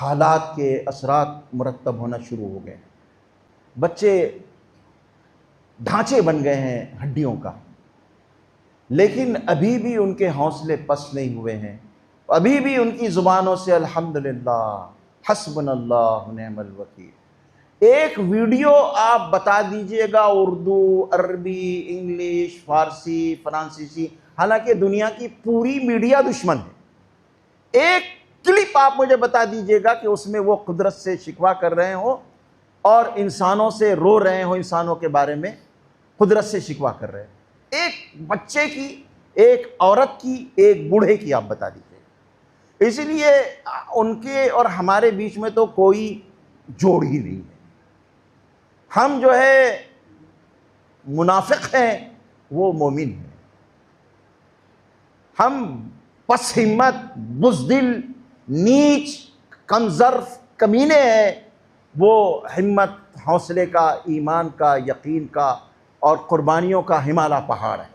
हालात के असरात मुरतब होना शुरू हो गए। बच्चे ढांचे बन गए हैं हड्डियों का, लेकिन अभी भी उनके हौसले पस्त नहीं हुए हैं। अभी भी उनकी ज़ुबानों से अल्हम्दुलिल्लाह हस्बुनल्लाह व निअमल वकील। एक वीडियो आप बता दीजिएगा उर्दू, अरबी, इंग्लिश, फारसी, फ्रांसीसी, हालांकि दुनिया की पूरी मीडिया दुश्मन है। एक क्लिप आप मुझे बता दीजिएगा कि उसमें वो कुदरत से शिकवा कर रहे हो और इंसानों से रो रहे हो, इंसानों के बारे में कुदरत से शिकवा कर रहे हैं। एक बच्चे की, एक औरत की, एक बूढ़े की आप बता दीजिए। इसलिए उनके और हमारे बीच में तो कोई जोड़ ही नहीं है। हम जो है मुनाफिक हैं, वो मोमिन है। हम पस हिम्मत, बुज़दिल, नीच, कमज़र्फ, कमीने हैं। वो हिम्मत, हौसले का, ईमान का, यकीन का और कुर्बानियों का हिमालय पहाड़ है।